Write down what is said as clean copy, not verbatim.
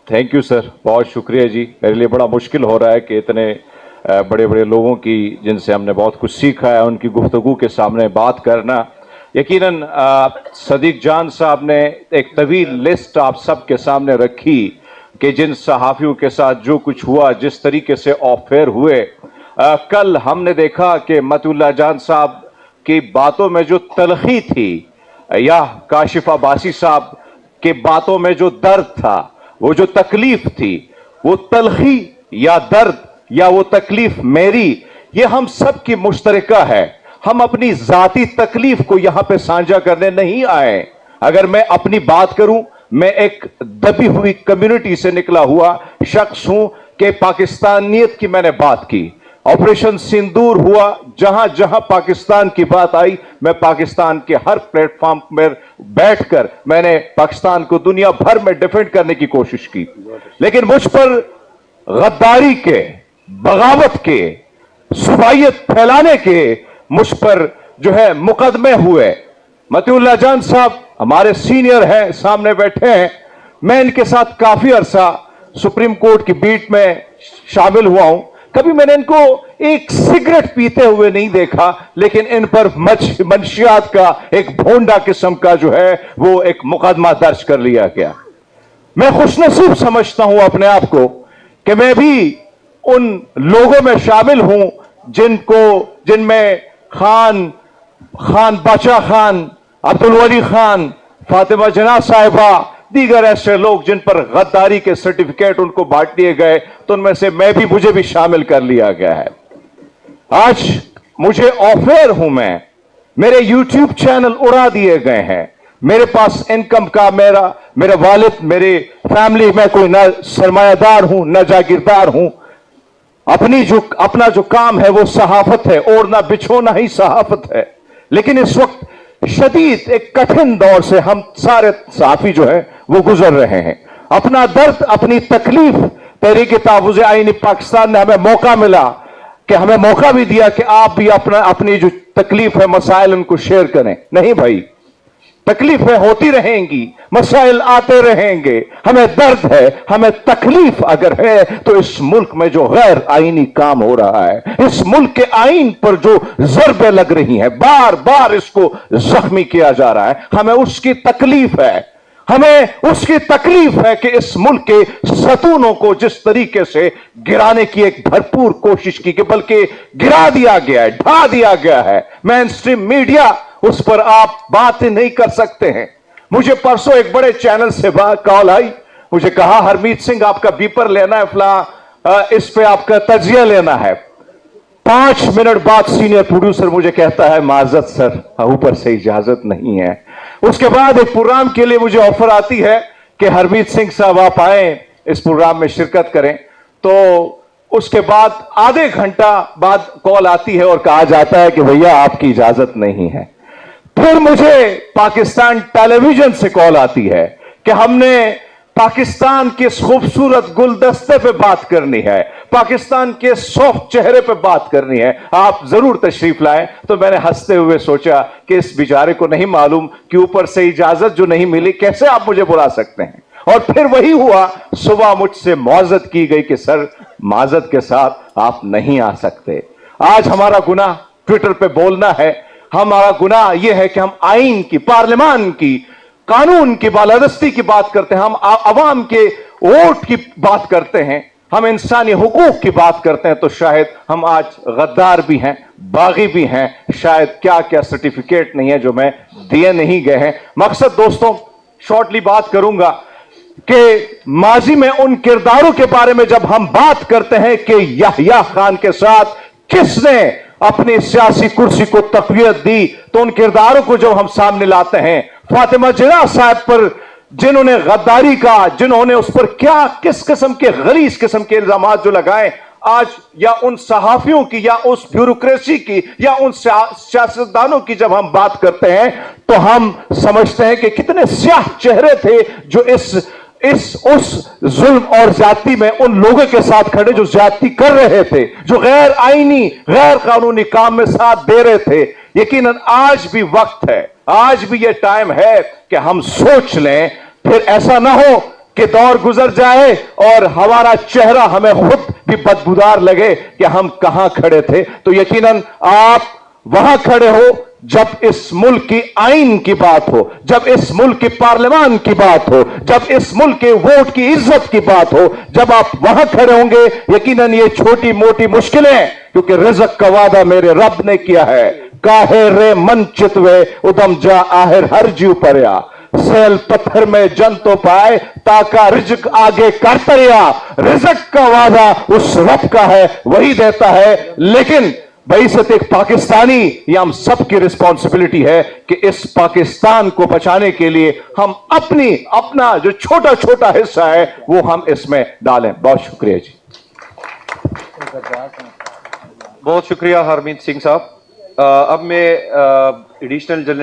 Thank you sir, बहुत शुक्रिया जी। मेरे लिए बड़ा मुश्किल हो रहा है कि इतने बड़े बड़े लोगों की जिनसे हमने बहुत कुछ सीखा है उनकी गुफ्तगू के सामने बात करना। यकीनन सदीक जान साहब ने एक तवील लिस्ट आप सबके सामने रखी कि जिन सहाफ़ियों के साथ जो कुछ हुआ, जिस तरीके से ऑफेयर हुए। कल हमने देखा कि मतिउल्लाह जान साहब की बातों में जो तलखी थी या काशिफ अब्बासी साहब के बातों में जो दर्द था, वो जो तकलीफ थी, वो तलखी या दर्द या वो तकलीफ मेरी, ये हम सब की मुश्तरका है। हम अपनी जाती तकलीफ को यहां पे साझा करने नहीं आए। अगर मैं अपनी बात करूं, मैं एक दबी हुई कम्युनिटी से निकला हुआ शख्स हूं कि पाकिस्तानियत की मैंने बात की। ऑपरेशन सिंदूर हुआ, जहां जहां पाकिस्तान की बात आई, मैं पाकिस्तान के हर प्लेटफॉर्म पर बैठकर मैंने पाकिस्तान को दुनिया भर में डिफेंड करने की कोशिश की। लेकिन मुझ पर गद्दारी के, बगावत के, सुबाइयत फैलाने के मुझ पर जो है मुकदमे हुए। मतिउल्लाह जान साहब हमारे सीनियर हैं, सामने बैठे हैं। मैं इनके साथ काफी अरसा सुप्रीम कोर्ट की बीट में शामिल हुआ हूं। कभी मैंने इनको एक सिगरेट पीते हुए नहीं देखा, लेकिन इन पर मंशियात का एक भोंडा किस्म का जो है वो एक मुकदमा दर्ज कर लिया गया। मैं खुशनसीब समझता हूं अपने आप को कि मैं भी उन लोगों में शामिल हूं जिनमें खान बादशाह खान, अब्दुल वली खान, फातिमा जना साहिबा, दीगर ऐसे लोग जिन पर गद्दारी के सर्टिफिकेट उनको बांट दिए गए, तो उनमें से मुझे भी शामिल कर लिया गया है। आज मुझे ऑफेयर हूं मैं, मेरे यूट्यूब चैनल उड़ा दिए गए हैं, मेरे पास इनकम का मेरा वालिद, मेरे फैमिली में कोई न सरमायादार हूं न जागीरदार हूं। अपना जो काम है वो सहाफत है, ओढ़ना बिछोना ही सहाफत है। लेकिन इस वक्त शदीद एक कठिन दौर से हम सारे सहाफी जो है वो गुजर रहे हैं। अपना दर्द, अपनी तकलीफ तहरीक ताबूज़ आईनी पाकिस्तान ने हमें मौका मिला कि हमें मौका भी दिया कि आप भी अपनी जो तकलीफ है, मसाइल, उनको शेयर करें। नहीं भाई, तकलीफें होती रहेंगी, मसाइल आते रहेंगे। हमें दर्द है, हमें तकलीफ अगर है तो इस मुल्क में जो गैर आईनी काम हो रहा है, इस मुल्क के आईन पर जो ज़रबें लग रही हैं, बार बार इसको जख्मी किया जा रहा है, हमें उसकी तकलीफ है। हमें उसकी तकलीफ है कि इस मुल्क के सतूनों को जिस तरीके से गिराने की एक भरपूर कोशिश की, बल्कि गिरा दिया गया है, ढा दिया गया है। मेन स्ट्रीम मीडिया, उस पर आप बात नहीं कर सकते हैं। मुझे परसों एक बड़े चैनल से कॉल आई, मुझे कहा हरमीत सिंह आपका बीपर लेना है, फला इस पे आपका तजिया लेना है। 5 मिनट बाद सीनियर प्रोड्यूसर मुझे कहता है माजरत सर, ऊपर से इजाजत नहीं है। उसके बाद एक प्रोग्राम के लिए मुझे ऑफर आती है कि हरमीत सिंह साहब आप आए, इस प्रोग्राम में शिरकत करें। तो उसके बाद आधे घंटा बाद कॉल आती है और कहा जाता है कि भैया आपकी इजाजत नहीं है। फिर मुझे पाकिस्तान टेलीविजन से कॉल आती है कि हमने पाकिस्तान के खूबसूरत गुलदस्ते पे बात करनी है, पाकिस्तान के सॉफ्ट चेहरे पे बात करनी है, आप जरूर तशरीफ लाएं। तो मैंने हंसते हुए सोचा कि इस बेचारे को नहीं मालूम कि ऊपर से इजाजत जो नहीं मिली, कैसे आप मुझे बुला सकते हैं। और फिर वही हुआ, सुबह मुझसे मुआज़त की गई कि सर माजरत के साथ आप नहीं आ सकते। आज हमारा गुनाह ट्विटर पे बोलना है, हमारा गुनाह यह है कि हम आईन की, पार्लियामान की, कानून की बालादस्ती की बात करते हैं, हम अवाम के वोट की बात करते हैं, हम इंसानी हुकूक की बात करते हैं। तो शायद हम आज गद्दार भी हैं, बागी भी हैं, शायद क्या क्या सर्टिफिकेट नहीं है जो मैं दिए नहीं गए हैं। मकसद दोस्तों, शॉर्टली बात करूंगा कि माजी में उन किरदारों के बारे में जब हम बात करते हैं कि याह्या खान के साथ किसने अपनी सियासी कुर्सी को तक़वियत दी, तो उन किरदारों को जब हम सामने लाते हैं, फातिमा जना साहब पर जिन्होंने गद्दारी का, जिन्होंने उस पर क्या किस किस्म के गलीज किस्म के इल्जामात जो लगाए, आज या उन सहाफियों की या उस ब्यूरोक्रेसी की या उन सियासतदानों की जब हम बात करते हैं, तो हम समझते हैं कि कितने स्याह चेहरे थे जो उस जुल्म और ज्यादती में उन लोगों के साथ खड़े जो ज्यादती कर रहे थे, जो गैर आईनी, गैर कानूनी काम में साथ दे रहे थे। यकीनन आज भी वक्त है, आज भी ये टाइम है कि हम सोच लें, फिर ऐसा ना हो کہ دور گزر جائے اور ہمارا چہرہ ہمیں خود بھی بدبودار لگے کہ ہم کہاں کھڑے تھے، تو یقیناً آپ وہاں کھڑے ہو جب اس ملک کی آئین کی بات ہو، جب اس ملک کی پارلیمان کی بات ہو، جب اس ملک کے ووٹ کی عزت کی بات ہو، جب آپ وہاں کھڑے ہوں گے یقیناً یہ چھوٹی موٹی مشکلیں، کیونکہ رزق کا وعدہ میرے رب نے کیا ہے، کاہے رے من چتوے ادم جا آہر ہر جیو پریا، سیل پتھر میں جن تو پائے تاکہ رزق آگے کرتریا، رزق کا وعدہ اس رب کا ہے، وہی دیتا ہے، لیکن بعثت ایک پاکستانی یہ ہم سب کی رسپانسبلٹی ہے کہ اس پاکستان کو بچانے کے لیے ہم اپنا جو چھوٹا چھوٹا حصہ ہے وہ ہم اس میں ڈالیں. بہت شکریہ جی. بہت شکریہ ہرمیت سنگھ صاحب. اب میں ایڈیشنل جنرل